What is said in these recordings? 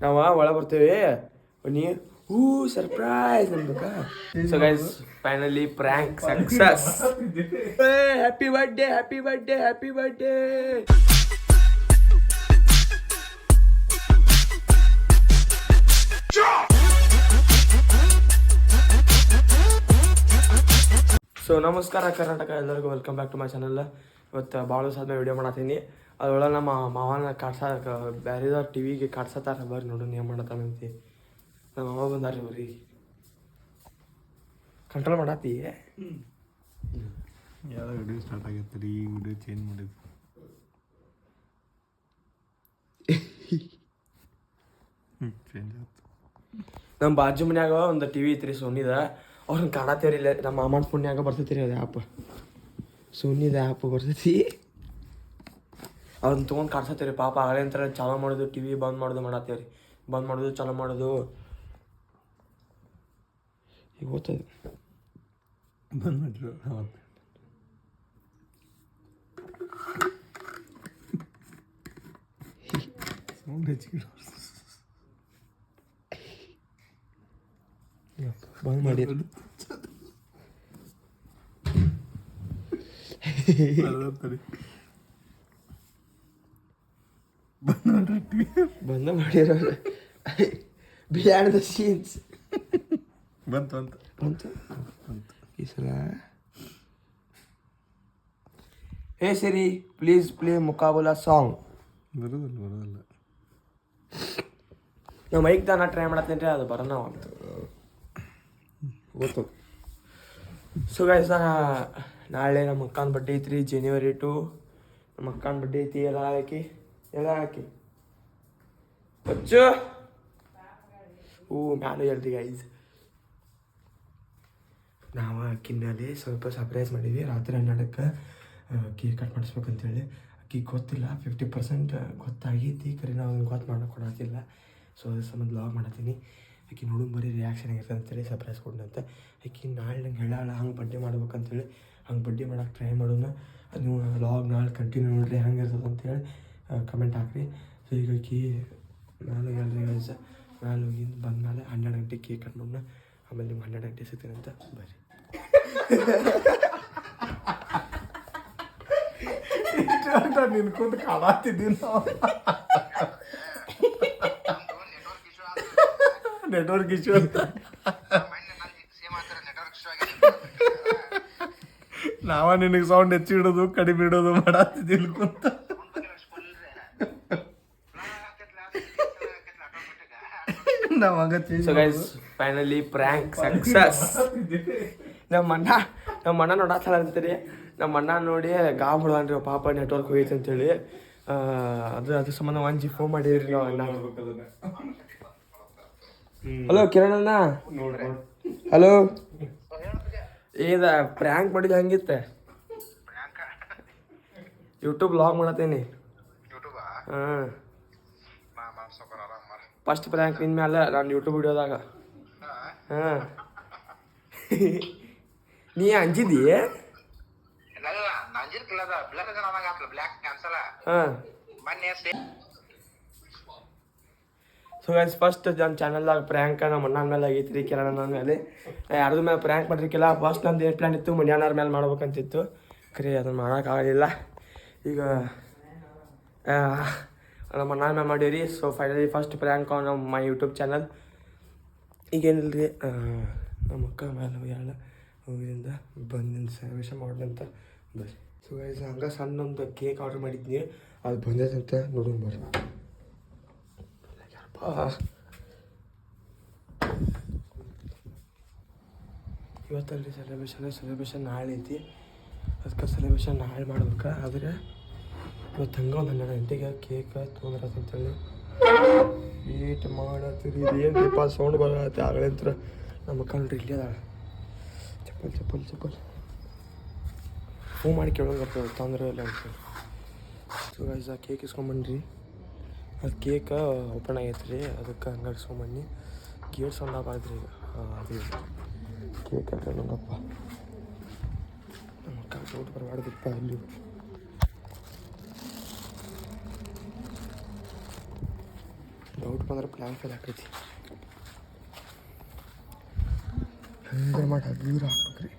ನಾವು ಒಳಗೆ ಬರ್ತೇವೆ ನೀ ಸರ್ಪ್ರೈಸ್ ಅನ್ಬೇಕಾ. So guys finally prank success. Happy birthday happy birthday happy birthday. So ನಮಸ್ಕಾರ ಕರ್ನಾಟಕ, ಎಲ್ಲರಿಗೂ welcome back to my channel. ಇವತ್ತು ಭಾಳ ದಿವಸ ಆದ್ಮೇಲೆ ವಿಡಿಯೋ ಮಾಡತ್ತೀನಿ. ಅದರೊಳಗೆ ನಮ್ಮ ಮಾವನ ಕಾಡ್ಸಕ್ಕೆ ಬೇರೆದವ್ರು ಟಿ ವಿಗೆ ಕಾಡ್ಸತ್ತಾರ. ಬರ್ರಿ ನೋಡು ಏನು ಮಾಡತ್ತಾನಂತಿ. ನಮ್ಮ ಮಾವ ಬಂದಾರ ಬರ್ರಿ. ಕಂಟ್ರೋಲ್ ಮಾಡತ್ತಿ. ಯಾವ ವಿಡಿಯೋ ಸ್ಟಾರ್ಟ್ ಆಗೈತೆ ರೀ, ಈ ವಿಡಿಯೋ ಚೇಂಜ್ ಮಾಡಿದ್ವಿ. ಚೇಂಜ್ ಆಯ್ತು. ನಮ್ಮ ಬಾಜು ಮನ್ಯಾಗ ಒಂದು ಟಿ ವಿ ಐತ್ರಿ ಸೋನಿದ. ಅವ್ರನ್ನ ಕಾಣತ್ತೇವ್ರಿ. ಇಲ್ಲ ನಮ್ಮ ಮಾಮನ ಫೋನ್ಯಾಗ ಬರ್ತೈತಿ ರೀ ಅದು ಆ್ಯಪ್, ಸೋನಿದ ಆ್ಯಪ್ ಬರ್ತೈತಿ. ಅವ್ರನ್ನ ತೊಗೊಂಡು ಕಾಡ್ಸತ್ತೀರಿ ಪಾಪ. ಆಗಲೇ ಅಂತಾರೆ ಚಾಲೂ ಮಾಡೋದು, ಟಿ ವಿ ಬಂದ್ ಮಾಡೋದು ಮಾಡತ್ತೇವ್ರಿ. ಬಂದ್ ಮಾಡೋದು ಚಾಲೂ ಮಾಡೋದು ಈಗ ಓದ್ತದೆ. ಬಂದ್ ಮಾಡ್ರಿ ಸೌಂಡ್ ಹೆಚ್ಚಿಗೆ ಬಂದ್ ಮಾಡಿ. ಬಂದ ಮಾಡಿರೋ ಬಿಯಾಂಡ್ ದ ಸೀನ್ಸ್ ಬಂತು ಅಂತ ಬಂತು ಈ ಸಲ. ಹೇ ಸರಿ ಪ್ಲೀಸ್ ಪ್ಲೇ ಮುಕಾಬಲಾ ಸಾಂಗ್. ಬರೋದಲ್ಲ ನಾವು ಮೈಕ್ ದಾನ ಟ್ರೈ ಮಾಡತ್ತೀನಿ ರೀ, ಅದು ಬರೋಣ ಅಂತ ಗೊತ್ತು. ಸೊ ಗೈಸ್ ನಾಳೆ ನಮ್ಮ ಅಕ್ಕನ ಬಡ್ಡೆ ಐತ್ರಿ, January 2. ನಮ್ಮ ಅಕ್ಕನ ಬಡ್ಡೆ ಐತಿ. ಎಲ್ಲ ಹಾಕಿ ಬಚ್ಚು ಮ್ಯಾಲೆ ಹೇಳ್ರಿ ಗೈಸ್. ನಾವು ಅಕ್ಕಿನಲ್ಲಿ ಸ್ವಲ್ಪ ಸರ್ಪ್ರೈಸ್ ಮಾಡೀವಿ. ರಾತ್ರಿ 12ಕ್ಕೆ ಕೇಕ್ ಕಟ್ ಮಾಡಿಸ್ಬೇಕಂತೇಳಿ. ಅಕ್ಕಿಗೆ ಗೊತ್ತಿಲ್ಲ, 50% ಗೊತ್ತಾಗೈತಿ, ಕರೆ ನಾವು ಗೊತ್ತು ಮಾಡೋಕೆ ಕೊಡತ್ತಿಲ್ಲ. ಸೊ ಅದ್ರ ಸಂಬಂಧ ಲಾಗ್ ಮಾಡತ್ತೀನಿ. ಆಕೆ ನೋಡು ಬರೀ ರಿಯಾಕ್ಷನ್ ಆಗಿರ್ತದೆ ಅಂತೇಳಿ ಸರ್ಪ್ರೈಸ್ ಕೊಡಂತೆ. ಆಕೆ ನಾಳೆ ನಂಗೆ ಹೇಳಾಳ ಹಂಗೆ ಬಡ್ಡೆ ಮಾಡ್ಬೇಕಂತೇಳಿ. ಹಂಗೆ ಬಡ್ಡೆ ಮಾಡೋಕೆ ಟ್ರೈ ಮಾಡೋಣ. ಅದು ನೀವು ಲಾಗ್ ನಾಳೆ ಕಂಟಿನ್ಯೂ ನೋಡಿರಿ ಹೆಂಗೆ ಇರ್ತದೆ ಅಂತೇಳಿ ಕಮೆಂಟ್ ಹಾಕಿರಿ. ಸೊ ಈಗ ಆಕೆ ನಾಳೆ ಹೇಳ್ರಿ ಗೈಸ್, ನಾಳೆ ಹೋಗಿಂದ ಬಂದಮೇಲೆ 12 ಗಂಟೆಗೆ ಕೇಕ್ ಕಟ್ ಮಾಡೋಣ. ಆಮೇಲೆ ನಿಮ್ಗೆ 12 ಗಂಟೆ ಸಿಗ್ತೀನಿ ಅಂತ ಬರ್ರಿ. ನಿನ್ಕೊಂಡು ಕಾಣಾತಿದ್ದೀನಿ. ನೆಟ್ವರ್ಕ್ ಇಶ್ಯೂ ಅಂತ ನಾವ ನಿನಗೆ ಸೌಂಡ್ ಹೆಚ್ಚು ಇಡೋದು ಕಡಿಮೆ ಇಡೋದು ಮಾಡತ್ತಿದ್ದಿಲ್ಲ ಕುಂತ. ನಾವು ಹಂಗ so guys finally prank success. ನಮ್ಮ ಅಣ್ಣ ನೋಡತ್ತಲ್ಲ ಅಂತೀರಿ. ನಮ್ಮ ಅಣ್ಣ ನೋಡಿ ಗಾಬ್ ಹೊಡ್ದಾನ್ರಿ ಪಾಪ, ನೆಟ್ವರ್ಕ್ ಹೋಗೈತೆ ಅಂತೇಳಿ. ಅದ್ರ ಸಂಬಂಧ ಒಂಜಿ ಫೋನ್ ಮಾಡಿದ್ರಿ ನಾವು ಅಣ್ಣ. ಹಲೋ ಕಿರಣ್ ಅಣ್ಣ. ಹಲೋ, ಏದ ಪ್ರ್ಯಾಂಕ್ ಮಾಡಿದ್ದು ಹಂಗಿತ್ತೆ. YouTube log ಮಾಡತ್ತೇನಿ. ಹಾಂ, ಫಸ್ಟ್ ಪ್ರ್ಯಾಂಕ್ ನಿನ್ನ ಮ್ಯಾಲೆ ನಾನು ಯೂಟ್ಯೂಬ್ ವಿಡಿಯೋದಾಗ. ಹಾಂ, ನೀ ಅಂಜಿದಿ? ಹಾಂ. ಸೊ ಗೈಸ್ ಫಸ್ಟ್ ನನ್ನ ಚಾನಲ್ದಾಗ ಪ್ರ್ಯಾಂಕ್ ನಮ್ಮ ಅಣ್ಣನ ಮೇಲೆ ಆಗೈತಿ ರೀ, ಕಿರಣ್ ಅಣ್ಣನ ಮೇಲೆ. ಯಾರ್ದು ಮೇಲೆ ಪ್ರ್ಯಾಂಕ್ ಮಾಡಿರ್ಕಿಲ್ಲ. ಫಸ್ಟ್ ನಂದು ಏನು ಪ್ಲ್ಯಾನ್ ಇತ್ತು, ಮನ್ಯಾನವ್ರ ಮೇಲೆ ಮಾಡ್ಬೇಕಂತಿತ್ತು. ಖರೆ ಅದನ್ನು ಮಾಡೋಕ್ಕಾಗಲಿಲ್ಲ. ಈಗ ನಮ್ಮ ಅಣ್ಣನ ಮೇಲೆ ಮಾಡೀವಿ. ಸೊ ಫೈನಲಿ ಫಸ್ಟ್ ಪ್ರ್ಯಾಂಕ್ ನಮ್ಮ ಮೈ ಯೂಟ್ಯೂಬ್ ಚಾನಲ್. ಈಗೇನಿಲ್ಲ ರೀ, ನಮ್ಮ ಅಕ್ಕ ಮೇಲೆ ಹೇಳ ಹೋಗಿದಿಂದ ಬಂದಿಂದ ಸೆಲೆಬ್ರೇಷನ್ ಮಾಡೋದಂತ ಬರ್ರಿ. ಸೊ ಗೈಸ್ ಹಂಗೆ ಸಣ್ಣ ಒಂದು ಕೇಕ್ ಆರ್ಡ್ರ್ ಮಾಡಿದ್ನಿ, ಅದು ಬಂದೈತಂತ ನೋಡೋಣ ಬರ್ರಿ. ಇವತ್ತಲ್ರಿ ಸೆಲೆಬ್ರೇಷನ್ ನಾಳೆ ಐತಿ. ಅದಕ್ಕೆ ಸೆಲೆಬ್ರೇಷನ್ ನಾಳೆ ಮಾಡ್ಬೇಕು. ಆದರೆ ಇವತ್ತು ಹಂಗೆ ಒಂದು 12 ಗಂಟೆಗೆ ಕೇಕ್ ತೊಗೊಂಡ್ರಂತೇಳಿ ವೇಟ್ ಮಾಡತ್ತೀರಿ. ಏನು ದೀಪ ಸೌಂಡ್ ಬರತ್ತೆ ಆಗಲೇ ಅಂತ. ನಮ್ಮ ಅಕ್ಕ ನೋಡ್ರಿ ಇಲ್ಲಿ ಅದಾಳ. ಚಪ್ಪಲ್ ಫೋನ್ ಮಾಡಿ ಕೇಳೋಂಗಪ್ಪ ತೊಂದರೆ ಇಲ್ಲ ಅಂತ. ಸೊ ಗೈಸ್ ಆ ಕೇಕ್ ಇಸ್ಕೊಂಬನ್ರಿ. ಅದು ಕೇಕ ಓಪನ್ ಆಗೈತೆ ರೀ, ಅದಕ್ಕೆ ಹಂಗೆ ಇಸ್ಕೊಂಬನ್ನಿ. Gate sound ಆಗಾದ್ರಿ. ಅದು ಕೇಕ್ ಹಾಕ ನೋಡಪ್ಪ. ನಮ್ಮ ಅಕ್ಕ ಔಟ್ ಬರಬಾರ್ದಪ್ಪ ಅಲ್ಲಿ. ಡೌಟ್ ಬಂದ್ರೆ ಪ್ಲ್ಯಾನ್ ಫೇಲ್ ಆಕೈತಿ. ಹಂಗೆ ಮಾಡಿ ಹಗ್ಗೂರು ಹಾಕ್ಬೇಕ್ರಿ.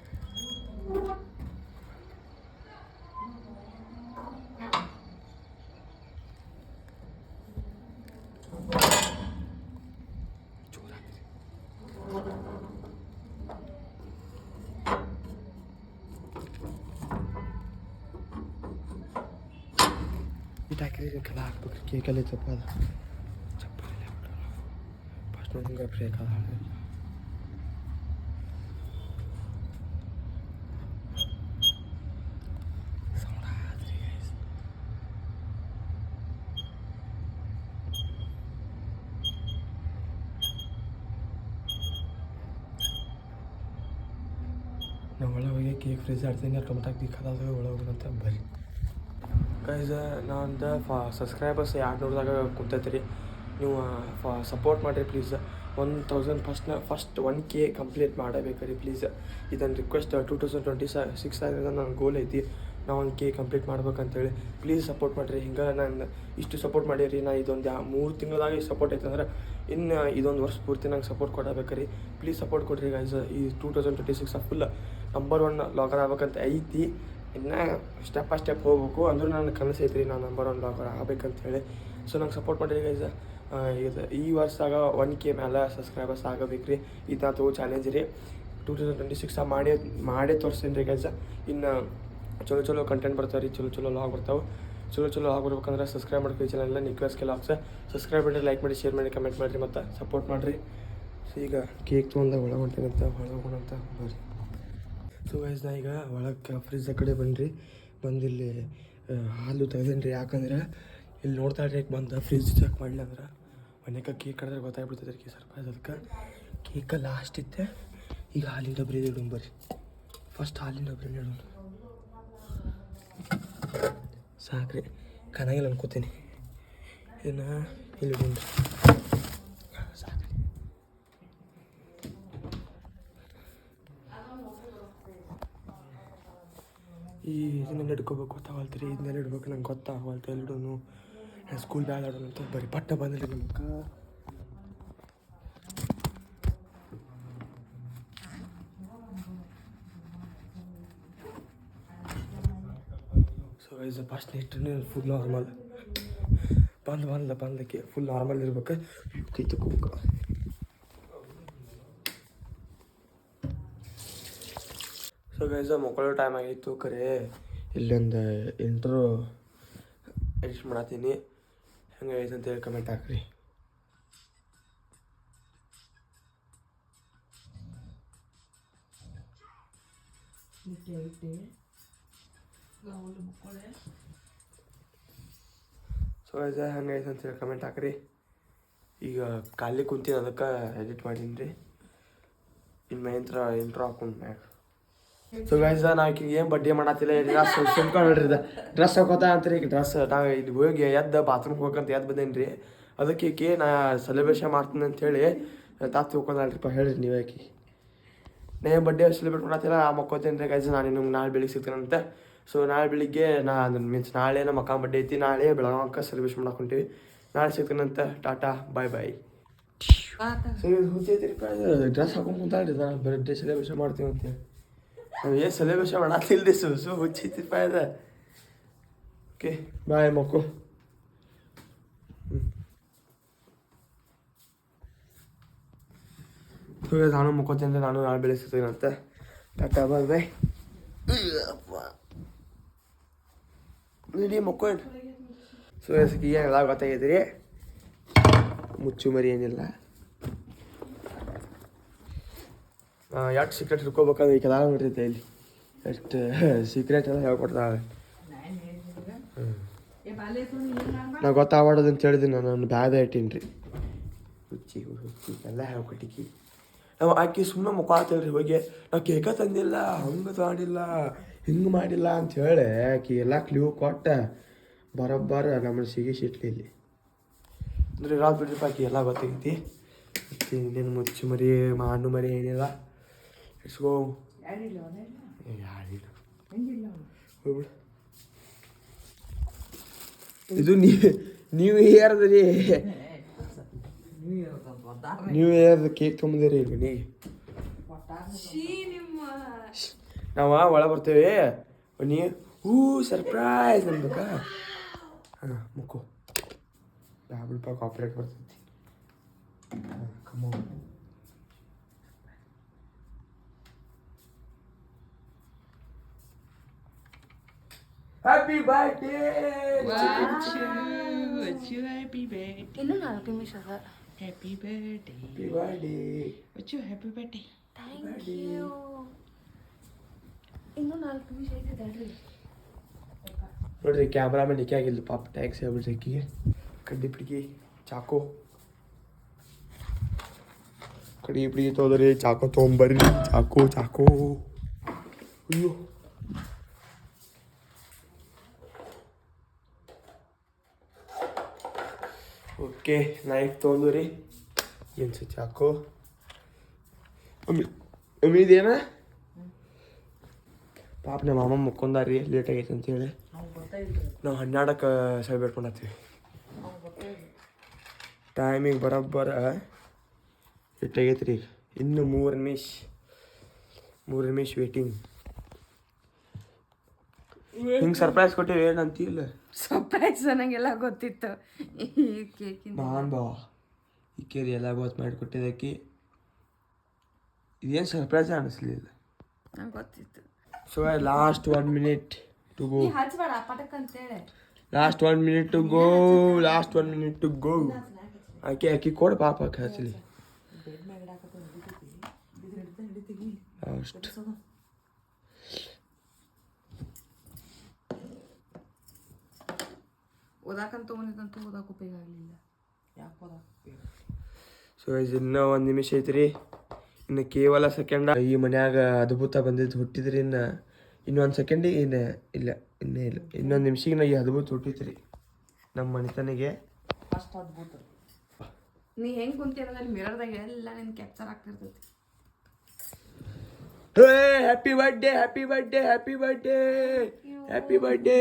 ಇಟ್ಟು ಹಾಕಿರಿ ಕಲ ಹಾಕ್ಬೇಕ್ರಿ. ಕೇಕಲ್ಲಿ ಚಪ್ಪ ಅದ ಚಪ್ಪಲ್ಲ ಫಸ್ಟ್ ಹಿಂಗೆ ಬ್ರೇಕ್ ಅದ. ನಾವು ಒಳಗೆ ಹೋಗಿ ಕೇಕ್ ಫ್ರಿಜ್ ಆಡ್ತೀನಿ ಟೊಮೆಟೊ ಕದಾದಾಗ ಒಳಗೆ ಹೋಗೋಣಂತ ಬರ್ರಿ ಗೈಸ್. ನಂದು ಸಬ್ಸ್ಕ್ರೈಬರ್ಸ್ 200ದಾಗ ಕುಂತೈತೆ ರೀ. ನೀವು ಸಪೋರ್ಟ್ ಮಾಡಿರಿ ಪ್ಲೀಸ್. 1000 ಫಸ್ಟ್ 1K ಕಂಪ್ಲೀಟ್ ಮಾಡಬೇಕು ರೀ ಪ್ಲೀಸ್. ಇದನ್ನು ರಿಕ್ವೆಸ್ಟ್ 2026 ಆಗಿರೋದು ನನ್ನ ಗೋಲ್ ಐತಿ. ನಾವು 1K ಕಂಪ್ಲೀಟ್ ಮಾಡ್ಬೇಕಂತೇಳಿ ಪ್ಲೀಸ್ ಸಪೋರ್ಟ್ ಮಾಡಿರಿ. ಹಿಂಗೆ ನಾನು ಇಷ್ಟು ಸಪೋರ್ಟ್ ಮಾಡೀರಿ. ನಾ ಇದೊಂದು 3 ತಿಂಗಳದಾಗ ಸಪೋರ್ಟ್ ಐತೆ ಅಂದ್ರೆ ಇನ್ನು ಇದೊಂದು ವರ್ಷ ಪೂರ್ತಿ ನಂಗೆ ಸಪೋರ್ಟ್ ಕೊಡಬೇಕು ರೀ. ಪ್ಲೀಸ್ ಸಪೋರ್ಟ್ ಕೊಡಿರಿ ಗೈಸ್. ಈ 2026 ಫುಲ್ ನಂಬರ್ 1 ಲಾಗರ್ ಆಗ್ಬೇಕಂತ ಐತಿ. ಇನ್ನು ಸ್ಟೆಪ್ ಬೈ ಸ್ಟೆಪ್ ಹೋಗ್ಬೇಕು. ಅಂದ್ರೂ ನನ್ನ ಕನಸು ಐತ್ರಿ ನಾನು ನಂಬರ್ 1 ಲಾಗರ್ ಆಗ್ಬೇಕಂತೇಳಿ. ಸೊ ನಂಗೆ ಸಪೋರ್ಟ್ ಮಾಡಿರಿ ಗೈಸ್. ಈ ವರ್ಷದಾಗ 1K ಮೇಲೆ ಸಬ್ಸ್ಕ್ರೈಬರ್ಸ್ ಆಗಬೇಕು ರೀ. ಇದು ಚಾಲೆಂಜ್ ರೀ. 2026 ಮಾಡೇ ತೋರಿಸ್ತೀನಿ ರೀ ಗೈಸ್. ಇನ್ನು ಚಲೋ ಕಂಟೆಂಟ್ ಬರ್ತಾವೆ ರೀ. ಚಲೋ ಲಾಗ್ ಬರ್ತಾವೆ. ಚಲೋ ಲಾಗ್ ಬರ್ಬೇಕಂದ್ರೆ ಸಬ್ಸ್ಕ್ರೈಬ್ ಮಾಡ್ತೀವಿ ಚಾನಲ್ನ ನಿಕ್ವೆಸ್ ಲಾಗ್ಸ್. ಸಬ್ಸ್ಕ್ರೈಬ್ ಮಾಡಿರಿ, ಲೈಕ್ ಮಾಡಿ, ಶೇರ್ ಮಾಡಿ, ಕಮೆಂಟ್ ಮಾಡಿರಿ ಮತ್ತು ಸಪೋರ್ಟ್ ಮಾಡಿರಿ. ಸೊ ಈಗ ಕೇಕ್ ತೊಗೊಂಡು ಒಳಗೆ ಹೊಂಟೇನಂತ ಹೋಗೋಣಂತ ಬರ್ರಿ. ಸೊ ಗೈಸ್ ನಾ ಈಗ ಒಳಗೆ ಫ್ರಿಜ್ ಕಡೆ ಬಂದಿಲ್ಲಿ ಹಾಲು ತೆಗೆದೇನಿ ರೀ. ಯಾಕಂದ್ರೆ ಇಲ್ಲಿ ನೋಡ್ತಾ ಇರಿ ಬಂದು ಫ್ರಿಜ್ ಚೆಕ್ ಮಾಡಲಿ ಅಂದ್ರೆ ಮನೆಗೆ ಕೇಕ್ ಕಡಿದ್ರೆ ಗೊತ್ತಾಗ್ಬಿಡ್ತದೆ ರೀ ಸರ್ಪ್ರೈಸ್. ಅದಕ್ಕೆ ಕೇಕ ಲಾಸ್ಟ್ ಇತ್ತೆ. ಈಗ ಹಾಲಿನ ಡಬ್ರಿ ಇಡೋಣ ಬರ್ರಿ. ಫಸ್ಟ್ ಹಾಲಿನ ಡಬ್ರಿ ಇಡೋಣ ಸಾಕ್ರಿ. ಕನಾಗಿಲ್ಲ ಅನ್ಕೋತೀನಿ. ಇನ್ನು ಇಲ್ಲಿ ಇಡೋಣ ಸಾಕ್ರಿ. ಇದನ್ನೆಲ್ಲ ಹಿಡ್ಕೋಬೇಕು ಗೊತ್ತಾಗಲ್ತೀರಿ. ಇದನ್ನೆಲ್ಲ ಇಡ್ಬೇಕು ನಂಗೆ ಗೊತ್ತಾಗಲ್ತು. ಎಲ್ಲಿಡೋನು ಸ್ಕೂಲ್ ಬ್ಯಾಗ್ ಆಡೋಣ ಅಂತ ಬರೀ ಪಟ್ಟ ಬಂದಿಲ್ಲ ನಮ್ಗೆ. ಸೊ ಗೈಸ್ ಫಸ್ಟ್ ಇಟ್ಟು ಫುಲ್ ನಾರ್ಮಲ್ ಬಂದಕ್ಕೆ ಫುಲ್ ನಾರ್ಮಲ್ ಇರ್ಬೇಕು. ಕೈ ತಗೋಬೇಕು. ಸೊ ಗೈಸ್ ಮಕ್ಕಳು ಟೈಮ್ ಆಗಿತ್ತು. ಖರೆ ಇಲ್ಲೊಂದು ಇಂಟ್ರೋ ಎಡಿಟ್ ಮಾಡತ್ತೀನಿ. ಹೆಂಗೆ ಐತೆ ಅಂತೇಳಿ ಕಮೆಂಟ್ ಹಾಕ್ರಿ. ಸೊ ಗೈಸ್ ಹೆಂಗೆ ಐತೆ ಅಂತೇಳಿ ಕಮೆಂಟ್ ಹಾಕ್ರಿ. ಈಗ ಖಾಲಿ ಕುಂತೀನಿ ಅದಕ್ಕೆ ಎಡಿಟ್ ಮಾಡೀನಿ ರೀ. ಇನ್ನು ಇಂಟ್ರೋ ಹಾಕೊಂಡು ಮ್ಯಾಗ. ಸೊ ಗೈಸ್ ನಾವು ಈಗ ಏನು ಬಡ್ಡಿ ಮಾಡತ್ತಿಲ್ಲ. ಡ್ರೆಸ್ ಸುಮ್ಕೊಂಡು ನೋಡ್ರಿ. ಡ್ರೆಸ್ ಹಾಕೋತಾ ಅಂತೀರಿ. ಈಗ ಡ್ರೆಸ್ ನಾವು ಇಲ್ಲಿ ಹೋಗಿ ಬಾತ್ರೂಮ್ಗೆ ಹೋಗಂತ ಬಂದೇನಿ ರೀ. ಅದಕ್ಕೆ ನಾ ಸೆಲೆಬ್ರೇಷನ್ ಮಾಡ್ತೀನಿ ಅಂಥೇಳಿ ತಾತಿ ಹೋಗೋದಲ್ರಿಪ್ಪ. ಹೇಳ್ರಿ ನೀವು ಯಾಕೆ ನಾ ಏನು ಬಡ್ಡೆ ಸೆಲೆಬ್ರೇಟ್ ಮಾಡತ್ತಿಲ್ಲ. ಮಕ್ಕೋತೀನಿ ರೀ ಗೈಸ್. ನಾನು ನಿಮ್ಗೆ ನಾಳೆ ಬೆಳಿಗ್ಗೆ ಸಿಗ್ತೀನಂತೆ. ಸೊ ನಾಳೆ ಬೆಳಿಗ್ಗೆ ಮೀನ್ಸ್ ನಾಳೆ ನಮ್ಮ ಅಕ್ಕ ಬಡ್ಡೆ ಐತಿ. ನಾಳೆ ಬೆಳಗಾವಕ್ಕೆ ಸೆಲೆಬ್ರೇಷನ್ ಮಾಡಕ್ಕೆ ಹೊಂಟೀವಿ. ನಾಳೆ ಸಿಗ್ತೀನಂತೆ. ಟಾಟಾ ಬಾಯ್ ಬಾಯ್. ಸೊ ಇದು ಹುಚ್ಚೈತಿರಿಪ್ಪ. ಡ್ರೆಸ್ ಹಾಕೊಂಡು ಕುಂತಾಳ್ರಿ. ನಾನು ಬರ್ಡೇ ಸೆಲೆಬ್ರೇಷನ್ ಮಾಡ್ತೀವಿ ಅಂತೇಳಿ ನಾವು ಏನು ಸೆಲೆಬ್ರೇಷನ್ ಮಾಡತ್ತಿಲ್ರಿ. ಸೊ ಹುಚ್ಚೈತಿಪ್ಪ ಇದೆ. ಓಕೆ ಬಾಯ್ ಮಕ್ಕಳು. ನಾನು ಮುಕ್ಕೋತೀನಿ. ನಾನು ನಾಳೆ ಬೆಳಿಗ್ಗೆ ಸಿಗ್ತೀನಂತೆ. ಟಾಟಾ ಬಾಯ್ ಬಾಯ್. ನೋಡಿ ಮಕ್ಕೊಂಡು. ಸೊ ಈಗ ಎಲ್ಲ ಗೊತ್ತಾಗೈತಿ. ಮುಚ್ಚು ಮರಿ ಏನಿಲ್ಲ. ಎಷ್ಟು ಸೀಕ್ರೆಟ್ ಹಿಡ್ಕೋಬೇಕಾದ್ರೆ ಈ ಕೆಲ ನೋಡ್ತೈತೆ ಇಲ್ಲಿ. ಎಷ್ಟು ಸೀಕ್ರೆಟ್ ಎಲ್ಲ ಹೇಳ್ಕೊಡ್ತಾವೆ. ನಾ ಗೊತ್ತಾಗ್ಬಾರ್ದು ಅಂತ ಹೇಳಿದ್ದೀನಿ. ನಾನು ಬ್ಯಾದ ಇಟ್ಟೀನಿ ರೀ. ಹುಚ್ಚಿ ಎಲ್ಲ ಹೇಳ್ಕೊಟ್ಟಿಕ್ಕಿ. ನಾವು ಆಕಿ ಸುಮ್ಮನೆ ಮುಖಾತೇಳ್ರಿ ಹೋಗಿ ನಾವು ಕೇಕ ತಂದಿಲ್ಲ, ಹಂಗೆ ಮಾಡಿಲ್ಲ, ಹಿಂಗೆ ಮಾಡಿಲ್ಲ ಅಂಥೇಳಿ ಆಕಿ ಎಲ್ಲ ಕ್ಲೀವ್ ಕೊಟ್ಟ ಬರೋಬ್ಬರ ನಮ್ಮನ್ನು ಸಿಗಿಸಿಟ್ಲಿ ಇಲ್ಲಿ. ಅಂದ್ರೆ ಇರೋದು ಬಿಡ್ರಿಪ್ಪ. ಆಕಿ ಎಲ್ಲ ಗೊತ್ತಾಗೈತಿ. ಇನ್ನೇನು ಮುಚ್ಚು ಮರಿ ಹಣ್ಣು ಮರಿ ಏನಿಲ್ಲ. ಇಟ್ಸ್ಕೋ ಯಾರಿಲ್ಲ ಹೋಗ್ಬಿಡು. ಇದು ನೀವು ಯಾರದ್ರಿ? ನ್ಯೂ ಇಯರ್ ಕೇಕ್ ತೊಗೊಂಬಂದಿರಿ ಈಗ ಮನೆಗೆ. ನಾವು ಒಳ ಬರ್ತೇವೆ ನೀ ಸರ್ಪ್ರೈಸ್ ಅನ್ಬೇಕಾ? ಹಾಂ ಮುಕ್ಕು ಬ್ಯಾಬಿಳ್ಪ ಕಾಪ್ರೇಟ್ ಬರ್ತೈತಿ. ಹಾಂ ಕಮ್ಮೋ ಹ್ಯಾಪಿ ಬರ್ಡೇ. ಇನ್ನೂ 4 ನಿಮಿಷ ಅದ. Happy birthday happy birthday. Happy birthday. Thank you. ಇನ್ನೂ 4 ನಿಮಿಷ ಐತೆ ತಡ್ರಿ. ನೋಡ್ರಿ ಕ್ಯಾಮ್ರಾಮನ್ ಇಕ್ಕೆ ಆಗಿಲ್ಲ ಪಾಪ. ಟ್ಯಾಕ್ಸ್ ಹೇಳ್ಬಿಡ್ರಿ ಇಕ್ಕಿಗೆ. ಕಡ್ಡಿ ಪಿಡಿಗೆ ಚಾಕು ಕಡ್ಡಿ ಪಿಡಿಗೆ ತೊಗೊಳ್ರಿ. ಚಾಕು ತೊಗೊಂಬರ್ರಿ. ಚಾಕು ಅಯ್ಯೋ ಓಕೆ ನೈಫ್ ತೊಗೊಂಡ್ರಿ. ಏನು ಚಾಕು ಅಮ್ಮಿ ಇದೇನ ಪಾಪ ನಮ್ಮ ಮಾಮ ಮುಕ್ಕೊಂದಾರಿ ಲೇಟ್ ಆಗೈತೆ ಅಂತೇಳಿ ನಾವು 12ಕ್ಕೆ ಸೆಲೆಬ್ರೇಟ್ ಮಾಡತ್ತೀವಿ. ಟೈಮಿಗೆ ಬರೋಬ್ಬರ ಎಷ್ಟಾಗೈತೆ ರೀ? ಇನ್ನು 3 ನಿಮಿಷ ವೇಟಿಂಗ್. ಹಿಂಗೆ ಸರ್ಪ್ರೈಸ್ ಕೊಟ್ಟಿವಿ ಏನಂತಿಲ್ಲ. ಸರ್ಪ್ರೈಸ್ ನನಗೆಲ್ಲ ಗೊತ್ತಿತ್ತು. ಈ ಕೇಕಿಂದ ನಾನು ಬಾವ ಈ ಕೇರಿ ಎಲ್ಲ ಗೊತ್ತು ಮಾಡಿಕೊಟ್ಟಿದ್ದಕ್ಕೆ ಇದೇನು ಸರ್ಪ್ರೈಸ್ ಅನ್ನಿಸ್ಲಿಲ್ಲ. ನಂಗೆ ಗೊತ್ತಿತ್ತು. So last 1 minute to go. ಹಚ್ಬೇಡ ಪಟಕ್ ಅಂತೇಳಿ. Last 1 minute to go. ಆಕಿ ಕೊಡು ಪಾಪ ಹಚ್ಚಲಿ ಲಾಸ್ಟ್. ಓದಾಕಂತ ತೊಗೊಂಡಿದ್ದಂತೂ ಓದಾಕ ಉಪಯೋಗ ಆಗಲಿಲ್ಲ. ಯಾಕೆ ಓದಾಕ? ಸೊ ಇನ್ನೂ 1 ನಿಮಿಷ ಐತ್ರಿ. ಇನ್ನು ಕೇವಲ ಸೆಕೆಂಡ. ಈ ಮನ್ಯಾಗ ಅದ್ಭುತ ಬಂದಿದ್ದು ಹುಟ್ಟಿದ್ರಿ. ಇನ್ನೊಂದು ಸೆಕೆಂಡಿಗೆ ಇಲ್ಲ. ಇನ್ನೊಂದು ನಿಮಿಷಕ್ಕೆ ನಾ ಈ ಅದ್ಭುತ ಹುಟ್ಟಿತ್ರಿ ನಮ್ಮ ಮನೆತನಿಗೆ. ಅಷ್ಟು ಅದ್ಭುತ. ನೀ ಹೆಂಗೆ ಕುಂತಿರೋದಲ್ಲಿ ಮಿರರ್ದಾಗ ಎಲ್ಲ ನಿನ್ನ ಕ್ಯಾಪ್ಚರ್ ಆಗ್ತಿರ್ತೈತಿ. Happy birthday happy birthday happy birthday happy birthday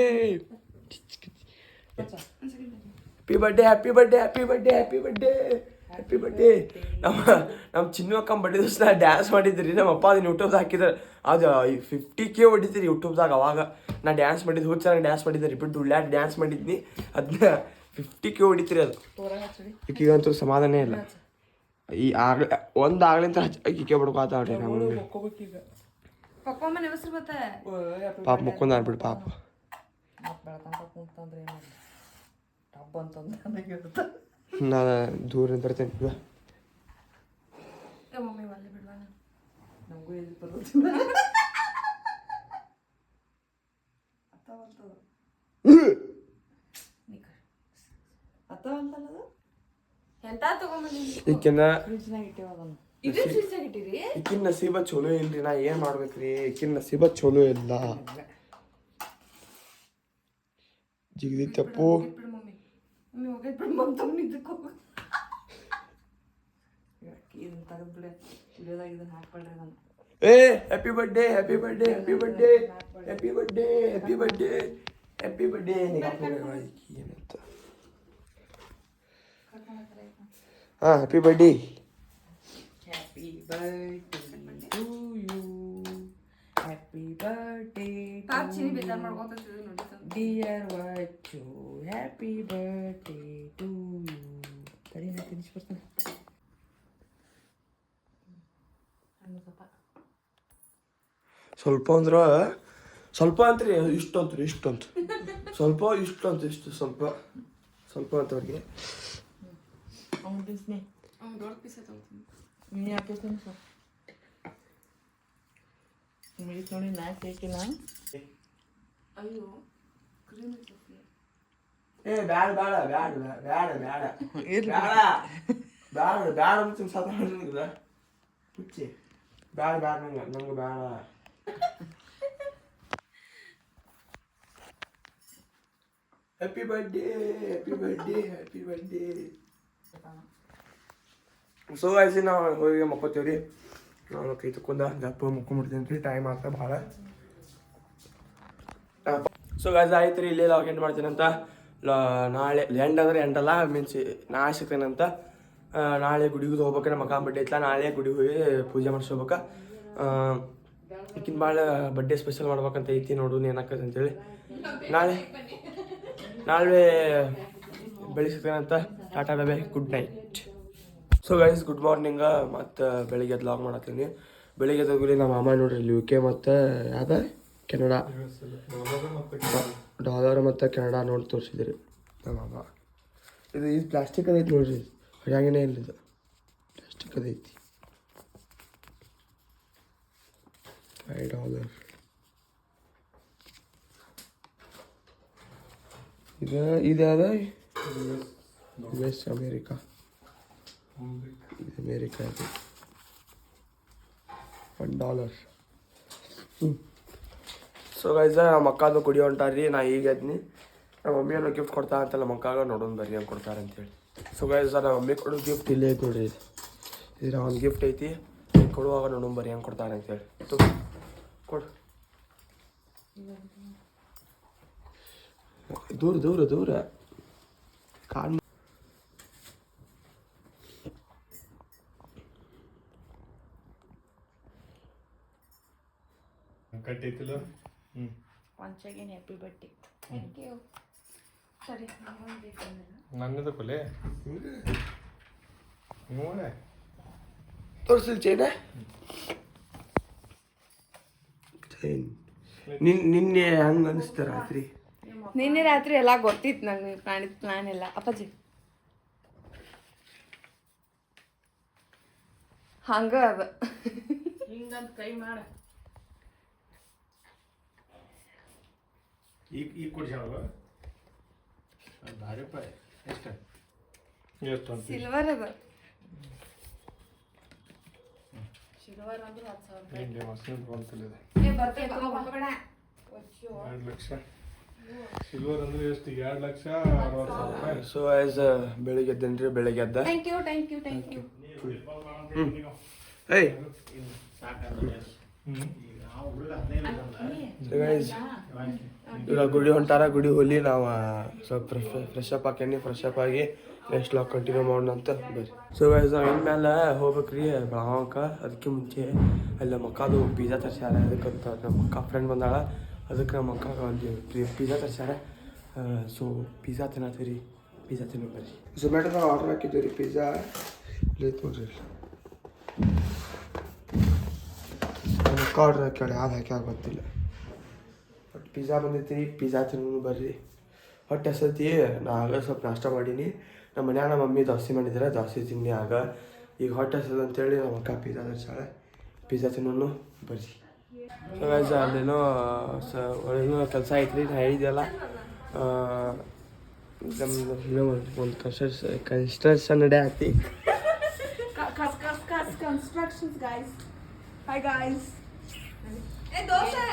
happy birthday happy birthday happy birthday happy birthday happy birthday. ನಮ್ಮ ಚಿನ್ನು ಅಕ್ಕ ಬರ್ಡೇ ದಿವಸ ನಾ ಡ್ಯಾನ್ಸ್ ಮಾಡಿದ್ರಿ. ನಮ್ಮ ಅಪ್ಪ ಅದನ್ನ ಯೂಟ್ಯೂಬ್ದಾಗ ಹಾಕಿದ್ರೆ ಅದು 50K ಹೊಡಿತೀರಿ ಯೂಟ್ಯೂಬ್ದಾಗ. ಅವಾಗ ನಾ ಡ್ಯಾನ್ಸ್ ಮಾಡಿದ್ದು ಹುಚ್ಚ ಚೆನ್ನಾಗಿ ಡ್ಯಾನ್ಸ್ ಮಾಡಿದ್ದೆ. ರಿಪೀಟ್ ಉಳ್ಳಾಟ ಡ್ಯಾನ್ಸ್ ಮಾಡಿದ್ನಿ. ಅದನ್ನ 50K ಹೊಡಿತೀರಿ. ಅದು ಈಗಂತೂ ಸಮಾಧಾನ ಇಲ್ಲ. ಈ ಆಗ್ಲಿಂತ ಹಚ್ಚಿಕೆ ಬಿಡ್ಕೋತಾವ್ರಿ ನಮ್ಮ ಮಮ್ಮಿ. ಪಕ್ಕೊಮ್ಮನ ಹೆಸರು ಮತ್ತೆ ಪಾಪ ಮುಕ್ಕೊಂದ ಅನ್ಬಿಟ್ಟು ಪಾಪ. ನಾನು ದೂರ ಬರ್ತೇನೆ. ಮಮ್ಮಿ ಒಳ್ಳೆ ಬಿಡ್ವಾ. ನಮಗೂ ಎಲ್ಲಿ ಈಕಿನ ನಸೀಬ ಚಲೋ ಇಲ್ರಿ. ನಾ ಏನ್ ಮಾಡ್ಬೇಕ್ರಿ? ಈಕಿನ ನಸೀಬ ಚಲೋ ಇಲ್ಲ. ಜಿಗದಿ ತಪ್ಪು. ಏ happy birthday happy birthday happy birthday happy birthday happy birthday happy birthday. ಏನಂತ ಹಾಂ happy birthday. Happy birthday to you. Happy birthday dear Vachchu. Happy birthday to you. ಸರಿ ನಾ ತಿನ್ನಿಸ್ಬಿಡ್ತಾನೆ. ಸ್ವಲ್ಪ ಅಂದ್ರೆ ಸ್ವಲ್ಪ ಅಂತ್ರಿ. ಇಷ್ಟಂತ್ರಿ ಸ್ವಲ್ಪ ಇಷ್ಟು ಸ್ವಲ್ಪ ಅಂತವ್ರಿಗೆ. ಅವ್ನು ತಿನ್ಸ್ನಿ. ಅವ್ನು ದೊಡ್ಡ ಪೀಸ್ ತಗೋತೀನಿ. ನೀನು ಯಾಕೆ ತಿನ್ಸು? ಮಿಡಿಸ್ ನೋಡಿ ನಾ ಕೇಕಿನ. ಅಯ್ಯೋ ಕ್ರೀಮ್ ಇರ್ತೈತಿ. ಏ ಬ್ಯಾಡ ಅಂತ ಸಾಧಾರಣ ಹುಚ್ಚಿ. ಬ್ಯಾಡ ನಂಗೆ ಬ್ಯಾಡ. Happy birthday happy birthday happy birthday. So ಆಯ್ತು ನಾವು ಹೋಗಿ ಮಕ್ಕೋತೀವ್ರಿ. ನಾನು ಕೈ ತಕೊಂಡ ಗಪ್ಪ ಮುಕ್ಕೊಂಡ್ಬಿಡ್ತೀನಿ ರೀ. ಟೈಮ್ ಆಗ್ತಾ ಭಾಳ. ಸೊ ಗಾಯ್ಸ್ ಆಯ್ತು ರೀ. ಇಲ್ಲೇ ಲಾಗ್ ಎಂಡ್ ಮಾಡ್ತೀನಿ ಅಂತ. ನಾಳೆ ಎಂಡ್ ಅಂದ್ರೆ ಎಂಡಲ್ಲ ಮೀನ್ಸ್ ನಾ ಸಿಗ್ತೇನಂತ. ನಾಳೆ ಗುಡಿಗೆ ಹೋಗ್ಬೇಕು. ನಮ್ಮ ಅಕ್ಕ ಬಡ್ಡೆ ಐತ್ಲ, ನಾಳೆ ಗುಡಿಗೆ ಹೋಗಿ ಪೂಜೆ ಮಾಡಿಸ್ಕೋಬೇಕು. ಈಗಿನ ಭಾಳ ಬಡ್ಡೆ ಸ್ಪೆಷಲ್ ಮಾಡ್ಬೇಕಂತ ಐತಿ, ನೋಡು ಏನಾಕತ್ತೆ ಅಂತೇಳಿ. ನಾಳೆ ಬೆಳೆಸಿರ್ತೇನಂತ. Tata bye, good night. So guys, good morning. ಮತ್ತು ಬೆಳಿಗ್ಗೆ ಲಾಗ್ ಮಾಡತ್ತೀನಿ. ಬೆಳಿಗ್ಗೆ ಎದ್ದು ನಮ್ಮ ಮಾಮ ನೋಡ್ರಿ ಇಲ್ಲಿ UK ಮತ್ತು ಯಾವ್ದು ಕೆನಡಾ ಡಾಲರ್ ಮತ್ತು ಕೆನಡಾ ನೋಡಿ ತೋರಿಸಿದ್ರಿ ನಮ್ಮ ಮಾಮ. ಇದು ಪ್ಲಾಸ್ಟಿಕ್ ಅದೈತಿ ನೋಡ್ರಿ, ಹರಿಯಾಗನೇ ಇಲ್ಲ, ಇದು ಪ್ಲಾಸ್ಟಿಕ್ ಅದೈತಿ. $5 ಇದು ಯಾವ್ದು US ಅಮೇರಿಕಾ. ಇದು ಅಮೇರಿಕಾ ಇದು $1. ಸೊ ಗೈಸ, ನಮ್ಮ ಅಕ್ಕದು ಕುಡಿ ಹೊಂಟಾರ್ರಿ. ನಾ ಈಗ ಎದ್ನಿ. ನಮ್ಮ ಮಮ್ಮಿ ಏನೋ ಗಿಫ್ಟ್ ಕೊಡ್ತಾ ಅಂತಲ್ಲ ನಮ್ಮ ಅಕ್ಕಾಗ, ನೋಡೋಣ ಬರ್ರಿ ಹಂಗೆ ಕೊಡ್ತಾರೆ ಅಂತೇಳಿ. ಸೊ ಗೈಸ, ನಮ್ಮ ಮಮ್ಮಿ ಕೊಡೋ ಗಿಫ್ಟ್ ಇಲ್ಲೇ ಐತಿ ನೋಡ್ರಿ. ಇದು ಒಂದು ಗಿಫ್ಟ್ ಐತಿ, ಕೊಡುವಾಗ ನೋಡೋಣ ಬರ್ರಿ ಹೆಂಗೆ ಕೊಡ್ತಾರೆ ಅಂತೇಳಿ. ಕೊಡು. ದೂರ ದೂರ ದೂರ ಕಾಲ್ ಕಟ್ಟೈತಿಲ್ಲ. once again happy birthday. Thank you. ಸರಿ, ನನ್ನದು ಕೊಲೆ ನೋಡೆ ತೋರಿಸಿಲ್ ಚೈನ. ನಿನ್ನೆ ಹಂಗೆ ಅನಿಸ್ತ ರಾತ್ರಿ. ನಿನ್ನೆ ರಾತ್ರಿ ಎಲ್ಲ ಗೊತ್ತಿತ್ತು ನಂಗೆ, ಪ್ಲಾನ್ ಎಲ್ಲ. ಅಪ್ಪಾಜಿ ಹಂಗ ಅದ ಹಿಂಗಂತ ಕೈ ಮಾಡ. ಈಗ ಕೊಡ್ಸಾವ ಭಾರಿ ಪಾಯ್. ಎಷ್ಟು ಸಿಲ್ವರ್ ಅದ. ಸಿಲ್ವರ್ ಅಂದ್ರೆ 2 ಲಕ್ಷ. ಸಿಲ್ವರ್ ಅಂದ್ರೆ ಎಷ್ಟು? 2,60,000. ಸೊ ಆಸ್ ಬೆಳಿಗ್ಗೆ ಎದ್ದೇನ್ರಿ, ಬೆಳಿಗ್ಗೆ ಎದ್ದ. Thank you. ಏಯ್ ಇವಾಗ ಗುಡಿ ಹೊಂಟಾರ, ಗುಡಿ ಹೋಲಿ. ನಾವು ಸ್ವಲ್ಪ ಫ್ರೆಶ್ ಅಪ್ ಹಾಕೇನಿ. ಫ್ರೆಶ್ ಅಪ್ ಆಗಿ ನೆಕ್ಸ್ಟ್ ಲಾಗ್ ಕಂಟಿನ್ಯೂ ಮಾಡೋಣ ಅಂತ ಬರ್ರಿ. ಸೊ ಗೈಸ್, ನಾವು ಇನ್ಮೇಲೆ ಹೋಗ್ಬೇಕ್ರಿ ಬೆಳಗಾವಕ್ಕೆ. ಅದಕ್ಕೆ ಮುಂಚೆ ಅಲ್ಲಿ ನಮ್ಮ ಅಕ್ಕದು ಪಿಜ್ಜಾ ತರ್ಸ್ಯಾರ. ಅದಕ್ಕಂತ ನಮ್ಮ ಅಕ್ಕ ಫ್ರೆಂಡ್ ಬಂದಾಳ, ಅದಕ್ಕೆ ನಮ್ಮ ಅಕ್ಕ ಒಂದು ಪಿಜ್ಜಾ ತರ್ಸ್ಯಾರ. ಸೊ ಪಿಜ್ಜಾ ತಿನ್ನತ್ತೀರಿ, ಪಿಜ್ಜಾ ತಿನ್ನೋ ಬರ್ರಿ. ಝೊಮ್ಯಾಟೋದಾಗ ಆರ್ಡರ್ ಹಾಕಿದ್ದೀವಿ ರೀ ಪಿಜ್ಜಾ. ಲೇಟ್ ನೋಡ್ರಿ, ನಮ್ಮ ಅಕ್ಕ ಆರ್ಡರ್ ಹಾಕ್ಯಾಳ, ಯಾವ್ದು ಹಾಕ್ಯಾಗ ಗೊತ್ತಿಲ್ಲ. ಬಟ್ ಪಿಜ್ಜಾ ಬಂದೈತಿ, ಪಿಜ್ಜಾ ತಿನ್ನೋನು ಬರ್ರಿ. ಹೊಟ್ಟೆ ಹಸತಿ. ನಾ ಆಗ ಸ್ವಲ್ಪ ನಾಷ್ಟ ಮಾಡೀನಿ. ನಮ್ಮ ಮನ್ಯಾಗ ನಮ್ಮ ಮಮ್ಮಿ ದೋಸೆ ಮಾಡಿದ್ರೆ, ದೋಸೆ ತಿನ್ನಿ. ಆಗ ಈಗ ಹೊಟ್ಟೆ ಹಸದ ಅಂತೇಳಿ ನಮ್ಮ ಅಕ್ಕ ಪಿಜ್ಜಾ ತರ್ಸಾಳೆ. ಪಿಜ್ಜಾ ತಿನ್ನೋನು ಬರ್ರಿ. ಸೊ ಗೈಸ್, ಅಲ್ಲೇನೋ ಒಳಗೇನೋ ಕೆಲಸ ಐತ್ರಿ. ನಾ ಹೇಳಿದೆಲ್ಲ ಒಂದು construction ನಡೆಯತ್ತಿ. Constructions, guys. Hi, guys. Hey, dosa.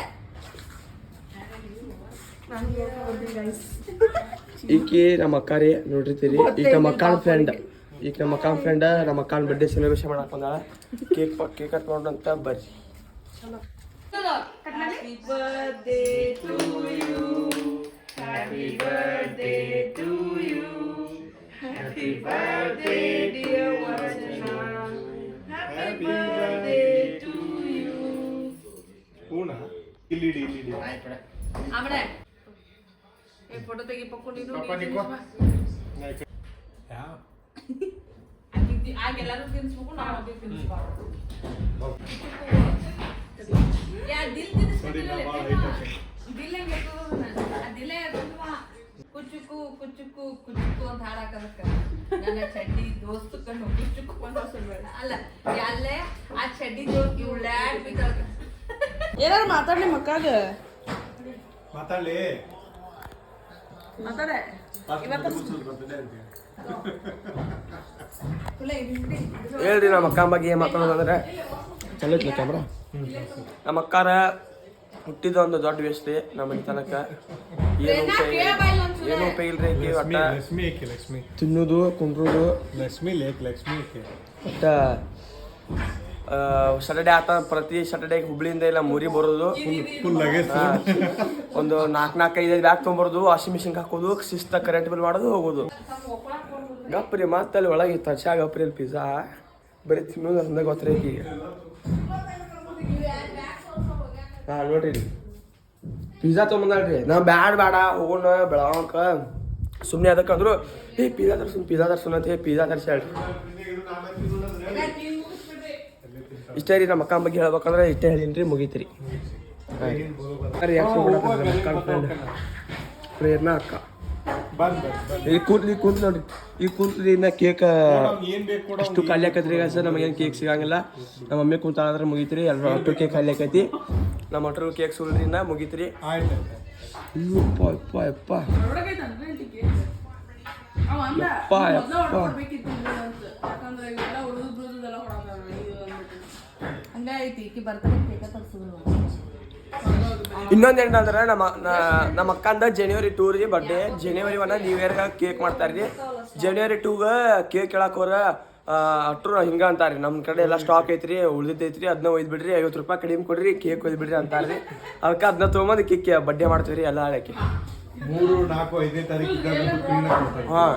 ಈಕೆ ನಮ್ಮ ಅಕ್ಕ ರೀ, ನೋಡಿರ್ತೀರಿ. ಈಗ ನಮ್ಮ ಅಕ್ಕನ ಫ್ರೆಂಡ್ ನಮ್ಮ ಅಕ್ಕನ ಬರ್ಡೇ ಸೆಲೆಬ್ರೇಷನ್ ಮಾಡಕ್ ಬಂದಾಳ. ಕೇಕ್ ಕಟ್ ಮಾಡೋಣಂತ ಬರ್ರಿ. Happy birthday to you. Happy birthday to you. Happy birthday, dear Varshana. Happy birthday to you. ಪೂರ್ಣ ಇಲ್ಲಿ ಆಮೇಲೆ ಏ ಫೋಟೋ ತೆಗಿ ಪಕ್ಕು ನೀನು. ಆಗೆಲ್ಲರೂ ತಿನ್ಸ್ಬೇಕು, ನಾವು ಅದೇ ತಿನ್ಸ್ಬಾರ್ದು. ದಿಲ್ ತಿನ್ನಿಸ್ಬಿಟ್ಟಿಲ್ಲ, ದಿಲ್ ಹೆಂಗೆ ದಿಲ್ಲೇ ಕುಚ್ಚುಕು ಕುಚ್ಚುಕು ಕುಚ್ಚುಕು ಅಂತ ಹಾಡಾಕದಕ್ಕ ನನ್ನ ಚಡ್ಡಿ ದೋಸ್ತು ಕಣ್ಣು ಕುಚ್ಚುಕು ಅಲ್ಲ ಅಲ್ಲೇ ಆ ಚಡ್ಡಿ ದೋಸ್ತ್ ಇವಳ್ಯಾಡ್ ಬಿದ್ದಳಕ. ಏನಾರು ಮಾತಾಡ್ಲಿ ಮಕ್ಕಾಗ, ಮಾತಾಡ್ಲಿ ಮಾತಾಡೆ. ಹೇಳ್ರಿ ನಮ್ಮ ಅಕ್ಕ ಬಗ್ಗೆ ಏನು ಮಾತಾಡೋದಂದ್ರೆ, ಚಲೋ ಐತ್ಲ ಕ್ಯಾಮ್ರಾ. ನಮ್ಮ ಅಕ್ಕಾರ ಹುಟ್ಟಿದ ಒಂದು ದೊಡ್ಡ ವೇಸ್ಟ್ ರೀ. ನಮ್ಮ ಮನೆ ತನಕ ಏನು ಉಪಯೋಗ ಇಲ್ರಿ. ಒಟ್ಟ ಲಕ್ಷ್ಮಿ ತಿನ್ನೋದು ಕುಂಡ್ರೋದು ಲಕ್ಷ್ಮಿ ಒಟ್ಟ ಸ್ಯಾಟರ್ಡೆ ಆತ ಪ್ರತಿ ಸ್ಯಾಟರ್ಡೆ ಹುಬ್ಳಿಯಿಂದ ಇಲ್ಲ ಮೂರಿ ಬರೋದು ಹಾ. ಒಂದು 4-5 ಬ್ಯಾಗ್ ತೊಗೊಂಬರೋದು ವಾಷಿಂಗ್ ಮಿಷಿನ್ಗೆ ಹಾಕೋದು ಶಿಸ್ತ ಕರೆಂಟ್ ಬಿಲ್ ಮಾಡೋದು ಹೋಗೋದು ಗಪ್ರಿ ಮತ್ತೆ ಅಲ್ಲಿ ಒಳಗೆ ತರ್ಸಾ ಗಪ್ರಿ ಅಲ್ಲಿ ಪಿಜ್ಜಾ ಬರೀ ತಿನ್ನೋದು ಅಂದಾಗ ಗೊತ್ತೈತಿ ಈಗ ಹಾಂ ನೋಡ್ರಿ ಪಿಜ್ಜಾ ತೊಗೊಂಬಂದ್ರಿ ನಾ ಬೇಡ ಹೋಗೋಣ ಬೆಳಗಾವಕ್ಕ ಸುಮ್ಮನೆ ಅದಕ್ಕೆ ಅಂದ್ರು ಪಿಜ್ಜಾ ತರ್ಸೋಣ ಅಂತ ಪಿಜ್ಜಾ ತರ್ಸಿ ಹೇಳ್ರಿ ಇಷ್ಟೇ ರೀ ನಮ್ಮ ಅಕ್ಕ ಬಗ್ಗೆ ಹೇಳ್ಬೇಕಂದ್ರೆ ಇಷ್ಟೇ ಹೇಳಿನಿ ರೀ ಮುಗೀತು ರೀ ಪ್ರೇರಣಾ ಅಕ್ಕ ಈಗ ಕೂತ್ ನೋಡ್ರಿ ಈಗ ಕೂತ್ರಿ ಇನ್ನ ಕೇಕ್ ಅಷ್ಟು ಖಾಲಿ ಆಕತ್ರಿ ಈಗ ಸರ್ ನಮಗೇನು ಕೇಕ್ ಸಿಗಂಗಿಲ್ಲ ನಮ್ಮ ಮಮ್ಮಿ ಕೂತಾದ್ರೆ ಮುಗೀತ್ರಿ ಎಲ್ಲರೂ ಅಷ್ಟು ಕೇಕ್ ಖಾಲಿ ಆಕೈತಿ ನಮ್ಮ ಒಟ್ಟರು ಕೇಕ್ ಸುಲ್ರಿ ಇನ್ನ ಮುಗೀತ್ರಿ ಯಪ್ಪ ಯಪ್ಪ ಯಪ್ಪ ಇನ್ನೊಂದು ಏನಂದ್ರೆ ನಮ್ಮ ಅಕ್ಕಂದ ಜನವರಿ 2 ರೀ ಬರ್ಡೇ ಜನವರಿ 1 ನ್ಯೂ ಇಯರ್ಗೆ ಕೇಕ್ ಮಾಡ್ತಾರ್ರಿ ಜನವರಿ 2ಗೆ ಕೇಕ್ ಕೇಳಾಕೋರ ಅಟ್ರು ಹಿಂಗೆ ಅಂತಾರೆ ನಮ್ಮ ಕಡೆ ಎಲ್ಲ ಸ್ಟಾಕ್ ಐತ್ರಿ ಉಳ್ದಿದ್ದೈತ್ರಿ ಅದನ್ನ ಒಯ್ದು ಬಿಡ್ರಿ 50 ರೂಪಾಯಿ ಕಡಿಮೆ ಕೊಡ್ರಿ ಕೇಕ್ ಒಯ್ದು ಬಿಡ್ರಿ ಅಂತಾರೆ ಅದಕ್ಕೆ ಅದನ್ನ ತೊಗೊಂಬಂದು ಕೇಕ್ ಬರ್ಡೇ ಮಾಡ್ತೀವಿ ರೀ ಎಲ್ಲ ಹಳಕ್ಕೆ 3, 4, 5ನೇ ತಾರೀಕು ಹಾಂ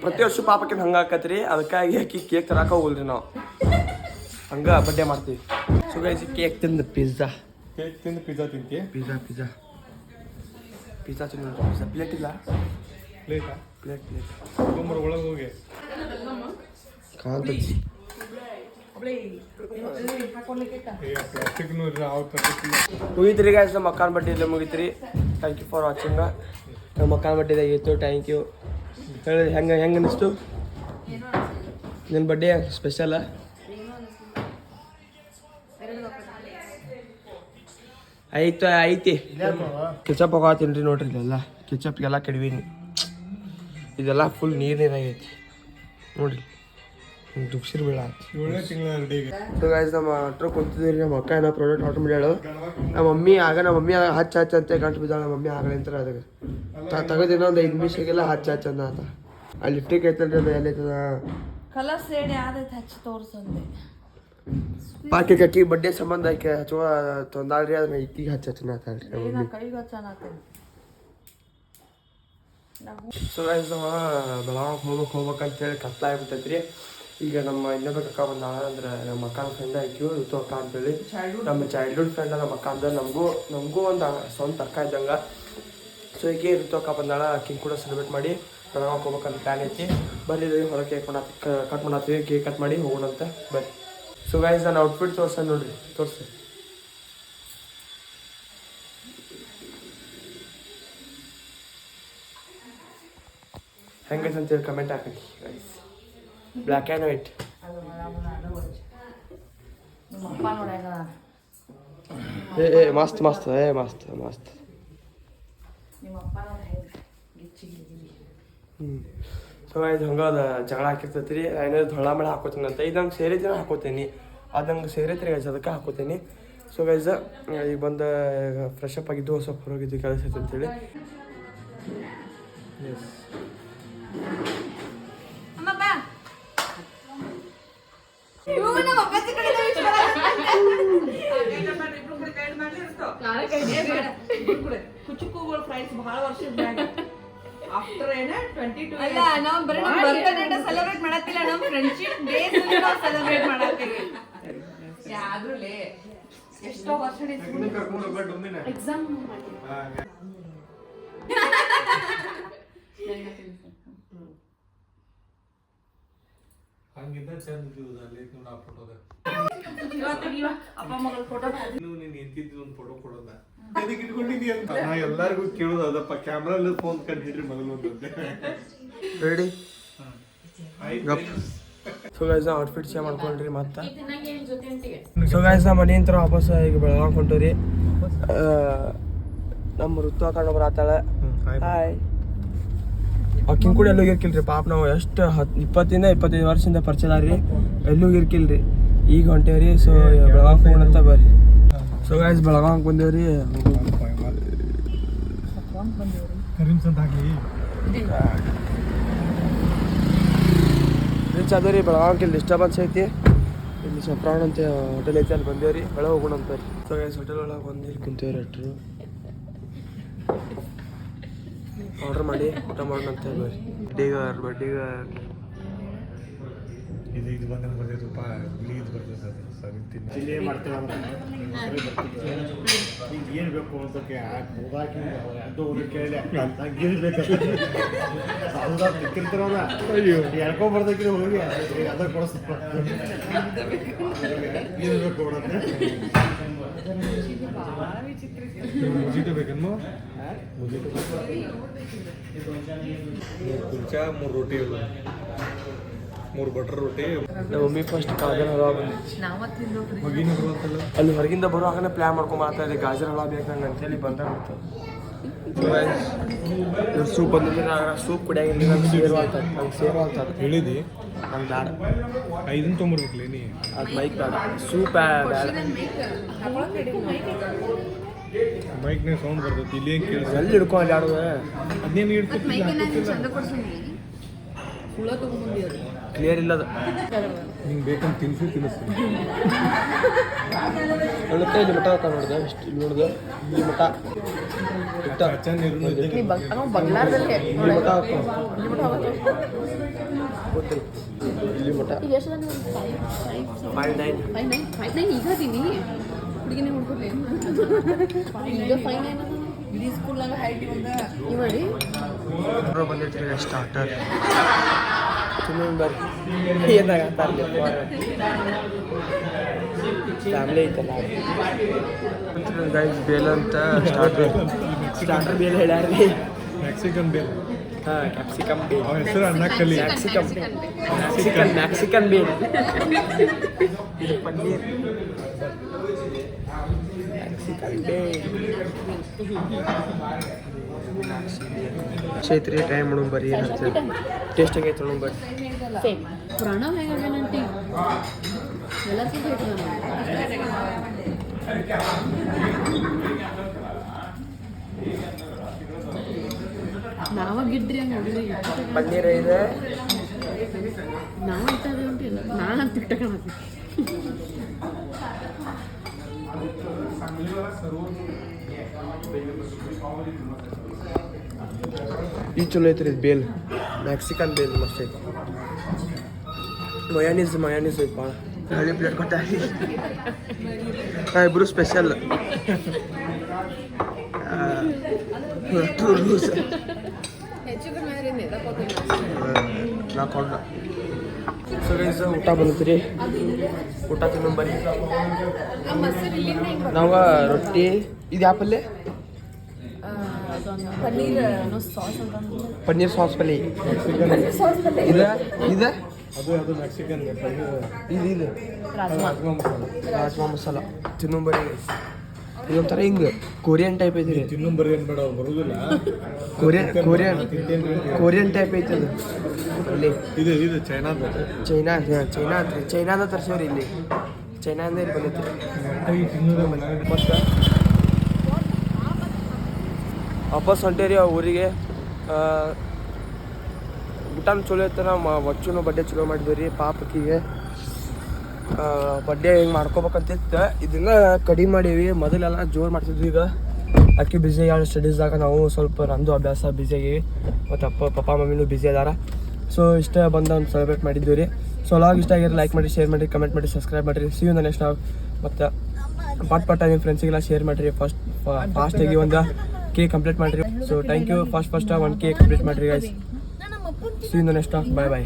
ಪ್ರತಿ ವರ್ಷ ಪಾಪಕ್ಕೆ ಹಂಗೆ ಆಕತ್ರಿ ಅದಕ್ಕಾಗಿ ಆಕಿ ಕೇಕ್ ತರಕ ಹೋಗಲ್ರಿ ನಾವು ಹಂಗೆ ಬರ್ಡೇ ಮಾಡ್ತೀವಿ ಸೊ ಗೈಸ್ ಕೇಕ್ ತಿಂದು ಪಿಜ್ಜಾ ಕೇಕ್ ತಿಂದು ಪಿಜ್ಜಾ ತಿಂತೀಯ ಪಿಜ್ಜಾ ತಿಂದು ಪಿಜ್ಜಾ ಪ್ಲೇಟ್ ಇಲ್ಲ ಪ್ಲೇಟಾ ಪ್ಲೇಟ್ ತೊಗೊಂಬರು ಒಳಗೆ ಹೋಗಿ ಕಾಂತಜ್ಜಿ ಪ್ಲಾಸ್ಟಿಕ್ನು ಮುಗೀತ್ರಿ ಗೈಸ್ ನಮ್ಮ ಅಕ್ಕನ ಬಡ್ಡಿ ಮುಗೀತ್ರಿ ಥ್ಯಾಂಕ್ ಯು ಫಾರ್ ವಾಚಿಂಗ್ ನಮ್ಮ ಅಕ್ಕನ ಬಡ್ಡಿದಾಗ ಇತ್ತು ಥ್ಯಾಂಕ್ ಯು ಹೇಳಿ ಹೆಂಗೆ ಅನ್ನಿಸ್ತು ನಿನ್ನ ಬಡ್ಡೆ ಸ್ಪೆಷಲ ಐತಿ ಕೆಚಪ್ ಹೋಗತ್ತೀನಿ ರೀ ನೋಡ್ರಿ ಇದೆಲ್ಲ ಕೆಚಪ್ಗೆಲ್ಲ ಕಡಿವೀನಿ ಇದೆಲ್ಲ ಫುಲ್ ನೀರಾಗೈತಿ ನೋಡ್ರಿ ದುಪ್ಸಿರ್ ಬೀಳ 7ನೇ ತಿಂಗಳ ರೆಡಿಗೆ ಸೊ ಗೈಸ್ ನಮ್ಮ ಹತ್ರ ಕುಂತಿದ್ದೀರಿ ನಮ್ಮ ಅಕ್ಕ ಏನೋ ಪ್ರಾಡಕ್ಟ್ ಆರ್ಡರ್ ಮಾಡ್ಯಾಳು ನಮ್ಮ ಮಮ್ಮಿ ಹಚ್ಚ ಅಂತ ಗಂಟು ಬಿದ್ದಾಳೆ ನಮ್ಮ ಮಮ್ಮಿ ಆಗಲಿಂತರ ಅದಕ್ಕೆ ತೆಗೆದಿನ ಒಂದು 5 ನಿಮಿಷಕ್ಕೆಲ್ಲ ಹಚ್ಚ ಅಂದ ಆತ ಅಲ್ಲಿ ಲಿಫ್ಟಿಗೆ ಐತಲ್ರಿ ಅದು ಎಲ್ಲೈತದ ಕಲರ್ ಸೇಡ್ ಯಾವ್ದೈತೆ ಹಚ್ಚಿ ತೋರ್ಸಂದೆ ಪಾಕಿ ಅಕ್ಕಿ ಬಡ್ಡೆ ಸಂಬಂಧ ಆಕೆ ಹಚ್ಚುವ ತೊಂದಾಳ್ರಿ ಅದನ್ನ ಇಕ್ಕಿಗೆ ಹಚ್ಚನ ಆತಲ್ರಿ ನಮ್ಮ ಮಮ್ಮಿ ಕೈಗೆ ಹಚ್ಚನತ್ತೇನೆ ಸೊ ಗೈಸ್ ನಾವು ಬೆಳಗಾವಿಗೆ ಹೋಗ್ಬೇಕಂತೇಳಿ ಕತ್ಲಾಗ್ಬಿಟ್ಟೈತ್ರಿ ಈಗ ನಮ್ಮ ಇನ್ನೊಬ್ಬ ಅಕ್ಕ ಬಂದಾಳ ಅಂದ್ರೆ ನಮ್ಮ ಅಕ್ಕನ ಫ್ರೆಂಡ್ ಆಯ್ತು ಋತು ಅಕ್ಕ ಅಂತೇಳಿ ನಮ್ಮ ಚೈಲ್ಡ್ಹುಡ್ ಫ್ರೆಂಡ್ ನಮ್ಮ ಅಕ್ಕ ಅಂದ್ರೆ ನಮಗೂ ಒಂದು ಸ್ವಂತ ಅಕ್ಕ ಇದ್ದಂಗೆ ಸೊ ಈಗ ಋತು ಅಕ್ಕ ಬಂದಾಳ ಆಕಿನ ಕೂಡ ಸೆಲೆಬ್ರೇಟ್ ಮಾಡಿ ಬೆಳಗಾವಿಗೆ ಹೋಗ್ಬೇಕಂತ ಪ್ಲ್ಯಾನ್ ಐತಿ ಬರ್ರಿ ಹೊರಗೆ ಕಟ್ ಮಾಡತ್ತೀವಿ ಕೇಕ್ ಕಟ್ ಮಾಡಿ ಹೋಗೋಣಂತ ಬರ್ರಿ ಸೊ ಗೈಸ್ ನಾನು ಔಟ್ಫಿಟ್ ನೋಡ್ರಿ ತೋರಿಸಿ ಹೆಂಗೈತೆ ಅಂತೇಳಿ comment hockey guys black and white ಮಸ್ತ್ ಸೊ ಇದು ಹಂಗೆ ಅದು ಜಗಳ ಹಾಕಿರ್ತೈತಿ ರೀ ಏನಾದ್ರು ಹೊಳ ಮಳೆ ಹಾಕೋತೀನಿ ಅಂತ ಇದು ಹಂಗೆ ಸೇರಿದ್ರೆ ಹಾಕೋತೀನಿ ಅದು ಹಂಗೆ ಸೇರೈತ್ರಿ ಗೈಸ್ ಅದಕ್ಕೆ ಹಾಕೋತೀನಿ ಸೊ ಗೈಸ್ ಈಗ ಬಂದು ಫ್ರೆಶ್ ಅಪ್ ಆಗಿದ್ದು ಸ್ವಲ್ಪ ಹೊರಗಿದ್ದು ಕೆಲಸ ಐತೆ ಅಂತೇಳಿ ಕುಚುಕುಗಳು ಫ್ರೈಸ್ ಬಹಳ ವರ್ಷದ ಆಫ್ಟರ್ ಏನ 22 ಅಲ್ಲ ನಾವು ಬರೀ ನಮ್ಮ ಬರ್ತ್ಡೇ ಡೇ ಸೆಲೆಬ್ರೇಟ್ ಮಾಡತ್ತಿಲ್ಲ ನಮ್ಮ ಫ್ರೆಂಡ್ಶಿಪ್ ಡೇ ನಾವು ಸೆಲೆಬ್ರೇಟ್ ಮಾಡತ್ತೀವಿ ಯಾದ್ರೂಲೇ ಎಷ್ಟೋ ವರ್ಷ ಎಕ್ಸಾಮ್ ಹಂಗಿದ್ದ ಚಂದ ಇದ್ದಿದ್ದು ಅಲ್ಲಿ ನೋಡ ಆ ಫೋಟೋದ ಅಪ್ಪ ಮಗಳ ಫೋಟೋ ನೀನು ಎಂತಿದ್ದು ಒಂದು ಫೋಟೋ ಕೊಡೋದ ಅದಕ್ಕೆ ಇಟ್ಕೊಂಡಿದ್ದಿ ಅಂತ ನಾ ಎಲ್ಲರಿಗೂ ಕೇಳೋದು ಅದಪ್ಪ ಕ್ಯಾಮ್ರಲ್ಲಿ ಫೋನ್ ಕಂಡಿಡ್ರಿ ಮೊದಲು ready so guys outfit change ಮಾಡ್ಕೊಂಡ್ರಿ ಮತ್ತೆ ಸೊ ಗೈಸ್ ನಮ್ಮ ಮನೆ ಅಂತ ವಾಪಸ್ ಈಗ ಬೆಳಗಾವಿ ಹೊಂಟವ್ರಿ ನಮ್ಮ ಋತು ಹಾಕೊಂಡು ಬರತ್ತಾಳೆ ಹಾಯ್ ಅಕ್ಕಿನ ಕೂಡ ಎಲ್ಲೂ ಇರ್ಕಿಲ್ರಿ ಪಾಪ ನಾವು ಎಷ್ಟು 20-25 ವರ್ಷದಿಂದ ಪರಿಚಯ ರೀ ಎಲ್ಲೂ ಇರ್ಕಿಲ್ರಿ ಈಗ ಹೊಂಟೇವ್ರಿ ಸೊ ಬೆಳಗಾವಿ ಹೋಗೋಣ ಅಂತ ಬರ್ರಿ ಸೊ ಗೈಸ್ ಬೆಳಗಾವಿ ಬಂದೇವ್ರಿ ಕರೀಮ್ಸ್ ಅಂತ ಹಾಕಿ ರೀಚ್ ಆದವ್ರಿ ಬೆಳಗಾವಿ ಡಿಸ್ಟರ್ಬೆನ್ಸ್ ಐತಿ ಇಲ್ಲಿ ಸಪ್ರಾಣ ಅಂತ ಹೋಟೆಲ್ ಐತೆ ಅಲ್ಲಿ ಬಂದೇವ್ರಿ ಒಳಗೆ ಹೋಗೋಣ ಅಂತ ರೀ ಸೊ ಹೋಟೆಲ್ ಒಳಗೆ ಬಂದು ಇಲ್ಲಿ ಕುಂತೇವ್ರಿ ಅಟ್ರು ಆರ್ಡರ್ ಮಾಡಿ ಊಟ ಮಾಡೋಣ ಅಂತ ಬರ್ರಿ ಬಡ್ಡಿಗಾರ್ ಇದು ಬಂದಂಗೆ ಬರ್ತೈತಪ್ಪ ಇದು ಬರ್ತೈತೆ ಅದು ಸರಿ ತಿನ್ನಿ ಚಿಲ್ಲಿ ಮಾಡ್ತೇವೆ ಈಗ ಏನು ಬೇಕು ಅಂತಕ್ಕೆ ಹೋದಾಕಿ ಅದು ಕೇಳಿ ನಂಗೆ ಏನು ಬೇಕು ಹೌದಾ ತಿಕ್ಕಿರ್ತಾರಲ್ಲ ಅಯ್ಯೋ ಹೇಳ್ಕೊಂಡ್ ಬರ್ದಕ್ಕಿದ್ರೆ ಹೋಗಿ ಅದ ಕೊಡಿಸ್ತಾರೆ ಏನು ಬೇಕು ಕೊಡತ್ತೆ ಮುಜೀಟು ಬೇಕನ್ನು ಮುಜೀಟು ಕುಲ್ಚಾ 3 ರೋಟಿ ಅಲ್ಲ 3 ಬಟರ್ ರೋಟಿ ನಮ್ಮ ಮಮ್ಮಿ ಫಸ್ಟ್ ಗಾಜರ್ ಹಲ್ವಾ ಬಂದಿತ್ತು ಹೊಗಿನ ಬರುತ್ತಲ್ಲ ಅಲ್ಲಿ ಹೊರಗಿಂದ ಬರುವಾಗನೇ ಪ್ಲ್ಯಾನ್ ಮಾಡ್ಕೊಂಡು ಮಾಡ್ತಾ ಇದೆ ಗಾಜರ್ ಹಲ್ವಾ ಬೇಕು ನಂಗೆ ಅಂತೇಳಿ ಬಂದಾಗ ಸೂಪ್ ಬಂದಿದ್ರೆ ನಾನು ಸೂಪ್ ಕುಡಿಯಾಗಿಲ್ಲ ನಂಗೆ ಸೇರು ಆಗ್ತದೆ ನಂಗೆ ಸೇರು ಆಗ್ತದೆ ಹೇಳಿದಿ ನಂಗೆ ಬೇಡ ಇದನ್ನ ತೊಗೊಂಬರ್ಬೇಕಲ್ಲ ನೀ ಅದು ಬೈಕ್ ಬೇಡ ಸೂಪ್ ಬೇಡ ಮೈಕ್ನಾಗ ಸೌಂಡ್ ಬರ್ತೈತಿ ಇಲ್ಲಿ ಏನು ಕೇಳಿಸ್ ಎಲ್ಲಿ ಹಿಡ್ಕೊಂಡು ಆಡುವೆ ಅದೇನು ಇಡ್ಕೊತಿಲ್ಲ ಕ್ಲಿಯರ್ ಇಲ್ಲ ಅದು ನಿಂಗೆ ಬೇಕಂತ ತಿನ್ನಿಸ್ತೀನಿ ಒಳಕ್ಕೆ ಇಲ್ಲಿ ಮಠ ಹಾಕ ನೋಡಿದೆ ಇಷ್ಟು ಇಲ್ಲಿ ನೋಡಿದೆ ಇಲ್ಲಿ ಮಠ ಇಟ್ಟ ಚಂದ ಇಲ್ಲಿ ಮಠ ಹಾಕೋ ಗೊತ್ತಿಲ್ಲ ಇಲ್ಲಿ ಮಠ 5-9 ಈಗ ಅದೀನಿ ಹುಡುಗಿನೇ ಹುಡ್ಕೊಡ್ಲಿ ಈಗ 5-9 ಇಡೀ ಸ್ಕೂಲ್ನಾಗ ಹೈಟ್ ಈ ಮಾಡಿ ಬಂದಿರ್ತೀರಿ ಸ್ಟಾರ್ಟರ್ ಬರ್ರಿ ಏನಾಗತ್ತ ಫ್ಯಾಮಿಲಿ ಐತಲ್ಲ ಗೈಸ್ ಬೇಲ್ ಅಂತ ಸ್ಟಾರ್ಟರ್ ಬೇಲ್ ಹೇಳ್ಯಾರ್ರಿ ಮೆಕ್ಸಿಕನ್ ಬೇಲ್ ಹಾಂ ಕ್ಯಾಪ್ಸಿಕಮ್ ಬೇಲ್ ಅವನ ಹೆಸರು ಅನ್ನಕ್ಕಲ್ಲಿ ಮ್ಯಾಕ್ಸಿಕನ್ ಬೇಲ್ ಇದು ಪನ್ನೀರ್ ಮ್ಯಾಕ್ಸಿಕನ್ ಬೇಲ್ ಚೈತ್ರಿ ಟ್ರೈ ಮಾಡೋಣ ಬರ್ರಿ ಏನಂತ ಟೇಸ್ಟ್ ಆಗೈತೆ ನೋಡೋಣ ಬರ್ರಿ ಸೇಮ್ ಪ್ರಣವ್ ಹೇಗಾಗೇನಂಟಿ ಎಲ್ಲರಿಗೂ ನಾವ ಗಿಡ್ರಿ ಹಂಗೆ ನೋಡಿದ್ರೆ ಪನ್ನೀರ್ ಇದೆ ನಾವ ಇಟ್ಟದೆ ಉಂಟಿಲ್ಲ ನಾನು ತಿಟ್ಟ ಕಾಣತ್ತಿ ಈ ಚಲೋ ಐತ್ರಿ ಇದು ಬೇಲ್ ಮೆಕ್ಸಿಕನ್ ಬೇಲ್ ಮಸ್ತ್ ಐತಿ ಮಯಾನೀಸ್ ಐತಿ ಭಾಳ ಹಳ್ಳಿ ಪ್ಲೇಟ್ ಕೊಟ್ಟಾರಿ ಹಾಂ ಇಬ್ಬರು ಸ್ಪೆಷಲ್ ನಾಕೊಂಡ ಸೊ ಗೈಸ್ ಊಟ ಬಂದ್ರಿ ಊಟ ತಿನ್ನೋ ಬರೀ ನಾವು ರೊಟ್ಟಿ ಇದು ಯಾವ ಪಲ್ಯ ಪನ್ನೀರ್ ಸಾಸ್ ಪಲ್ಯ ಇದು ಅದು ಮೆಕ್ಸಿಕನ್ ಇದು ರಾಜ್ಮಾ ಮಸಾಲ ತಿನ್ನೋಂಬರಿ ಇದೊಂಥರ ಹಿಂಗೆ ಕೊರಿಯನ್ ಟೈಪ್ ಐತಿ ರೀ ತಿನ್ನೊಂಬರಿ ಏನು ಬೇಡ ಬರೋದಿಲ್ಲ ಕೊರಿಯನ್ ಟೈಪ್ ಐತಿ ಅದು ಅಲ್ಲಿ ಇದು ಚೈನಾದ ಚೈನಾದ ತರ್ಸೇವ್ರಿ ಇಲ್ಲಿ ಚೈನಾದಿಂದ ಇಲ್ಲಿ ಬಂದೈತಿ ಫಸ್ಟ್ ವಾಪಸ್ ಹೊಂಟೇರಿ ಆ ಊರಿಗೆ ಊಟನೂ ಚಲೋ ಐತೆ ನಾವು ವಚ್ಚುನು ಬಡ್ಡೆ ಚಲೋ ಮಾಡಿದ್ವಿ ರೀ ಪಾಪಕಿಗೆ ಬಡ್ಡೆ ಹಿಂಗೆ ಮಾಡ್ಕೋಬೇಕಂತಿತ್ತು ಇದನ್ನ ಕಡಿಮೆ ಮಾಡೀವಿ ಮೊದಲೆಲ್ಲ ಜೋರು ಮಾಡ್ತಿದ್ವಿ ಈಗ ಅಕ್ಕಿ ಬ್ಯುಸಿ ಆಗ್ಯಾಳ ಸ್ಟಡೀಸ್ದಾಗ ನಾವು ಸ್ವಲ್ಪ ನಂದು ಅಭ್ಯಾಸ ಬ್ಯುಸಿ ಆಗೀವಿ ಮತ್ತು ಪಪ್ಪ ಮಮ್ಮಿನೂ ಬ್ಯುಸಿ ಅದಾರ ಸೊ ಇಷ್ಟ ಬಂದ ಒಂದು ಸೆಲೆಬ್ರೇಟ್ ಮಾಡಿದ್ದೀವಿ ರೀ ಸೊ ಲಾಗ್ ಇಷ್ಟ ಆಗಿರೋ ಲೈಕ್ ಮಾಡಿ ಶೇರ್ ಮಾಡಿ ಕಮೆಂಟ್ ಮಾಡಿ ಸಬ್ಸ್ಕ್ರೈಬ್ ಮಾಡಿರಿ see you the next log ಮತ್ತು ಪಟ್ ನಿಮ್ಮ ಫ್ರೆಂಡ್ಸಿಗೆಲ್ಲ ಶೇರ್ ಮಾಡಿರಿ ಫಾಸ್ಟಾಗಿ ಒಂದು ಕೇಕ್ ಕಂಪ್ಲೀಟ್ ಮಾಡಿರಿ so thank you first 1 cake complete ಮಾಡಿರಿ guys see you the next log bye